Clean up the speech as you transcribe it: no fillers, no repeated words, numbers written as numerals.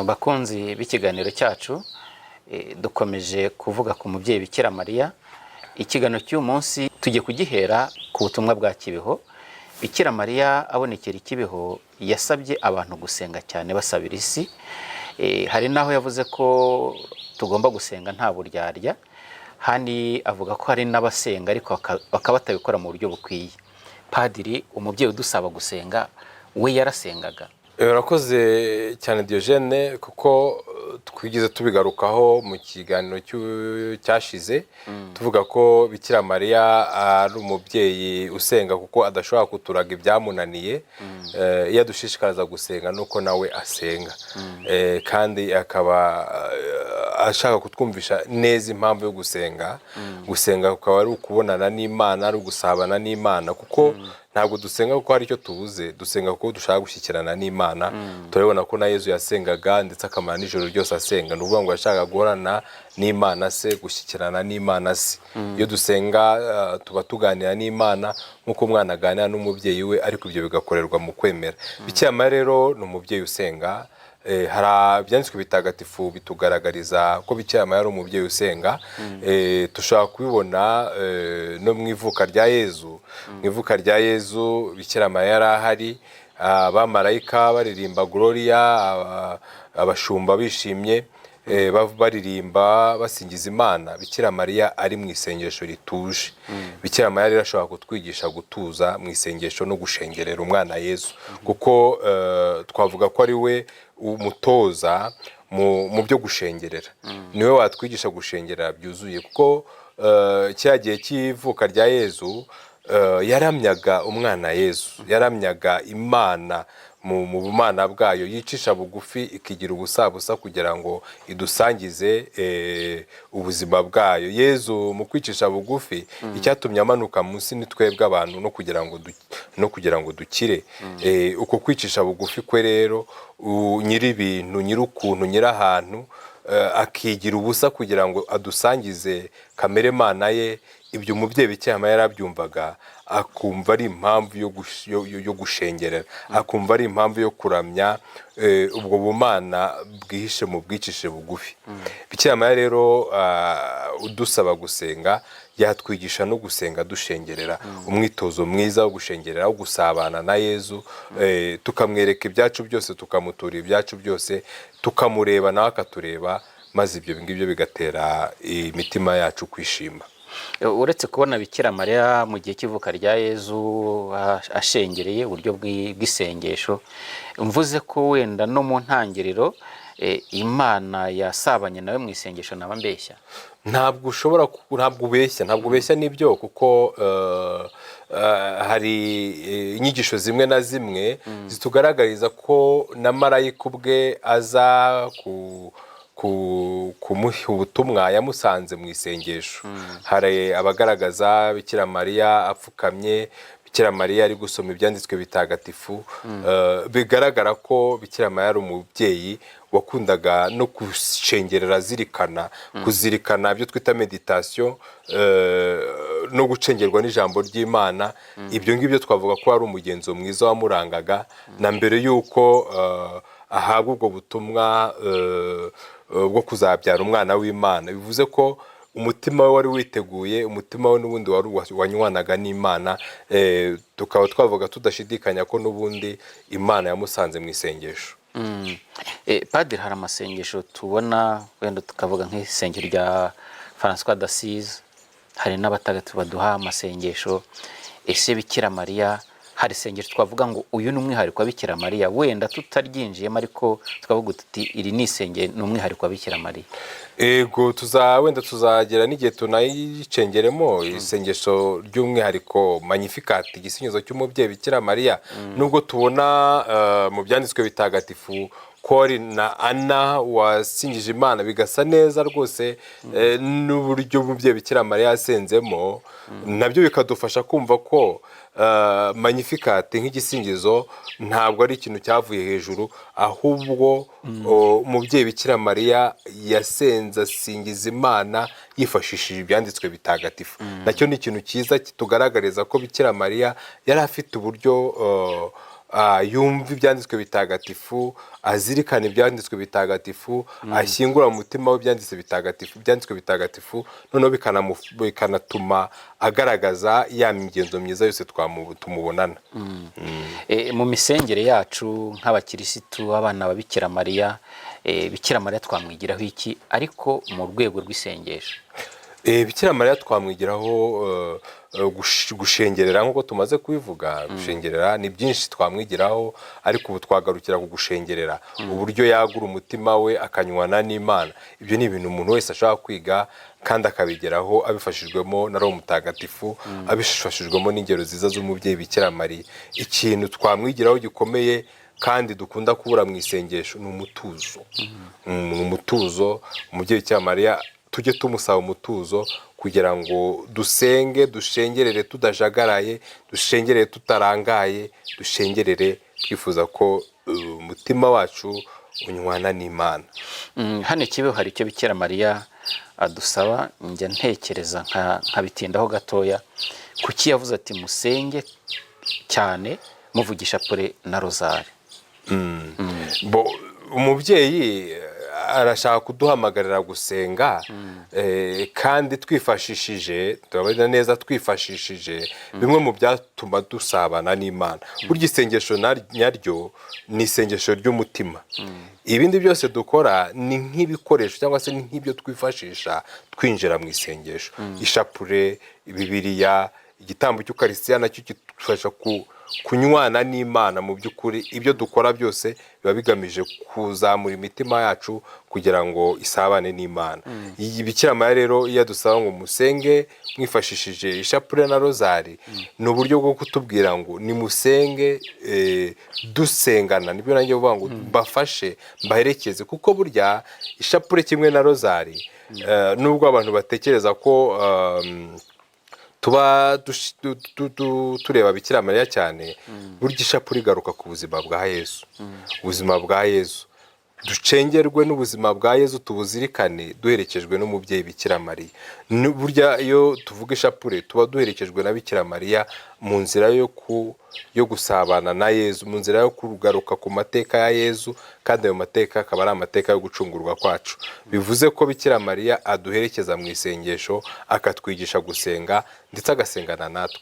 Bakunzi b'ikiganiro cyacu dukomeje kuvuga ku mubyeyi Bikira Mariya. Ikiganiro cy'uyu munsi tugiye kugihera ku butumwa bwa Kibeho. Bikira Mariya abonekera i Kibeho yasabye abantu gusenga cyane basabira isi. Hari naho yavuze ko tugomba gusenga nta buryarya, hani avuga ko hari n'abasenga ariko bakaba batabikora mu buryo bukwiye. Padiri, umubyeyi udusaba gusenga we yarasengaga? Urakoze cyane Diogene, kuko twigize tubigarukaho mu kiganiro cyashize tuvuga ko Bikira Mariya ari umubyeyi usenga kuko adashobora kuturaga ibyamunaniye. Iyo adushishikariza gusenga nuko nawe asenga, kandi akaba ashaka kutwumvisha neza impamvu yo gusenga. Gusenga ukaba ari ukubonana n'Imana, ari ugusabana n'Imana, kuko ntabwo dusenga kuko hari icyo tubuze, dusenga kuko dushaka gushyikirana n'Imana. Turabona ko na Yezu yasengaga ndetse akamara n'ijoro ryose asenga, ni ukuvuga ngo yashaka guhorana n'Imana se, gushyikirana n'Imana se. Iyo dusenga tuba tuganira n'Imana nk'uko umwana aganira n'umubyeyi we, ariko ibyo bigakorerwa mu kwemera. Bikira Mariya rero ni umubyeyi usenga. Hari ibyanditswe bitagatifu bitugaragariza ko Bikira Mariya ari umubyeyi usenga. Dushobora kubibona no mu ivuka rya Yezu. Mu ivuka rya Yezu Bikira Mariya yari ahari, abamarayika baririmba Gloria, abashumba bishimye baririmba basingiza Imana. Bikira Mariya ari mu isengesho rituje. Bikira Mariya rero ashobora kutwigisha gutuza mu isengesho no gushengerera umwana Yezu, kuko twavuga ko ari we umutoza mu byo gushengerera. Niwe watwigisha gushengerera byuzuye, kuko cya gihe cy'ivuka rya Yezu yaramyaga umwana Yezu, yaramyaga Imana mu bumana bwayo, yicisha bugufi ikigira ubusabusa kugira ngo idusangize ubuzima bwayo. Yezu mu kwicisha bugufi icyatumye amanuka munsi ni twebwe abantu, no kugira ngo dukire. Uko kwicisha bugufi kwe rero, nyiri ibintu, nyiri ukuntu, nyiri ahantu, akigira ubusa kugira ngo adusangize kamere Mana ye. Ibyo umubyeyi Bikira Mariya yarabyumvaga, akumva ari impamvu yo gushengerera, akumva ari impamvu yo kuramya ubwo bumana bwihishe mu bwicishe bugufi. Bikira Mariya rero udusaba gusenga, yatwigisha no gusenga dushengerera, umwitozo mwiza wo gushengerera, wo gusabana na Yezu, tukamwereka ibyacu byose, tukamutura ibyacu byose, tukamureba nawe akatureba, maze ibyo ngibyo bigatera imitima yacu kwishima. Uretse kubona Bikira Mariya mu gihe cy'ivuka rya Yezu ashengereye uburyo bw'isengesho, mvuze ko wenda no mu ntangiriro Imana yasabanye nawe mu isengesho, naba mbeshya? Ntabwo ubeshya n'ibyo, kuko hari inyigisho zimwe na zimwe zitugaragariza ko na marayika ubwe aza kumuha ubutumwa yamusanze mu isengesho. Hari abagaragaza Bikira Mariya apfukamye, Bikira Mariya ari gusoma ibyanditswe bitagatifu. Bigaragara ko Bikira Mariya ari umubyeyi wakundaga no gushengerera, kuzirikana ibyo twita meditation, no gucengerwa n'ijambo ry'Imana. Ibyo ngibyo twavuga ko ari umugenzo mwiza wamurangaga na mbere y'uko ahabwa ubwo butumwa bwo kuzabyara umwana w'Imana. Bivuze ko umutima we wari witeguye, umutima we n'ubundi wari wanywanaga n'Imana. Tukaba twavuga tudashidikanya ko n'ubundi Imana yamusanze mu isengesho. Padiri, hari amasengesho tubona, wenda tukavuga nk'isengero rya François d'Assise, hari n'abatagatifu baduha amasengesho. Ese Bikira Mariya hari isengesho twavuga ngo uyu ni umwihariko wa Bikira Mariya, wenda tutaryinjiyemo ariko twavuga tuti iri ni isengero, ni umwihariko wa Bikira Mariya? Ego, wenda tuzagera n'igihe tunayicengeremo isengesho ry'umwihariko Magnificat, igisingizo cy'umubyeyi Bikira Mariya. Nubwo tubona mu byanditswe bitagatifu ko ari na Ana wasingije Imana, bigasa neza rwose n'uburyo umubyeyi Bikira Mariya yasenzemo, nabyo bikadufasha kumva ko Magnificat nk'igisingizo ntabwo ari ikintu cyavuye hejuru, ahubwo umubyeyi Bikira Mariya yasenze asingiza Imana yifashishije ibyanditswe bitagatifu. Nacyo ni ikintu cyiza kitugaragariza ko Bikira Mariya yari afite uburyo yumva ibyanditswe bitagatifu, azirikana ibyanditswe bitagatifu, ashyingura mu mutima we ibyanditswe bitagatifu, noneho bikanatuma agaragaza ya migenzo myiza yose tumubonana. Mu misengere yacu nk'abakirisitu, abana ba Bikira Mariya, Bikira Mariya twamwigiraho iki ariko mu rwego rw'isengesho? Bikira Mariya twamwigiraho gushengerera, nk'uko tumaze kubivuga. Gushengerera ni byinshi twamwigiraho, ariko ubu twagarukira ku gushengerera, uburyo yagura umutima we akanywana n'Imana. Ibyo ni ibintu umuntu wese ashobora kwiga kandi akabigeraho abifashijwemo na Roho Mutagatifu, abifashijwemo n'ingero nziza z'umubyeyi Bikira Mariya. Ikintu twamwigiraho gikomeye kandi dukunda kubura mu isengesho ni umutuzo. Umutuzo, umubyeyi Bikira Mariya tujye tumusaba umutuzo kugira ngo dusenge, dushengerere tudajagaraye, dushengerere tutarangaye, dushengerere twifuza ko umutima wacu unywana n'Imana. Hano Kibeho hari icyo Bikira Mariya adusaba, njya ntekereza nkabitindaho gatoya. Kuki yavuze ati musenge cyane muvugisha pure na rozari? Umubyeyi arashaka kuduhamagarira gusenga, kandi twifashishije, turabona neza, twifashishije bimwe mu byatuma dusabana n'Imana. Burya isengesho naryo ni isengesho ry'umutima. Ibindi byose dukora ni nk'ibikoresho cyangwa se ni nk'ibyo twifashisha twinjira mu isengesho. Ishapure, Bibiliya, igitambo cy'Ukarisitiya nacyo kidufasha kunywana n'Imana. Mu by'ukuri ibyo dukora byose biba bigamije kuzamura imitima yacu kugira ngo isabane n'Imana. Bikira Mariya rero iyo adusaba ngo musenge mwifashishije ishapure na rozari, ni uburyo bwo kutubwira ngo nimusenge dusengana. Nibyo nanjye uvuga ngo mbafashe, mbaherekeze, kuko burya ishapure kimwe na rozari, nubwo abantu batekereza ko tuba tureba Bikira Mariya cyane, burya ishapure igaruka ku buzima bwa Yesu. Ubuzima bwa Yesu, ducengerwe n'ubuzima bwa Yesu, tubuzirikane duherekejwe n'umubyeyi Bikira Mariya. Burya iyo tuvuga ishapure tuba duherekejwe na Bikira Mariya mu nzira yo gusabana na Yesu, mu nzira yo kugaruka ku mateka ya Yesu, kandi ayo mateka akaba ari amateka yo gucungurwa kwacu. Bivuze ko Bikira Mariya aduherekeza mu isengesho, akatwigisha gusenga ndetse agasengana natwe.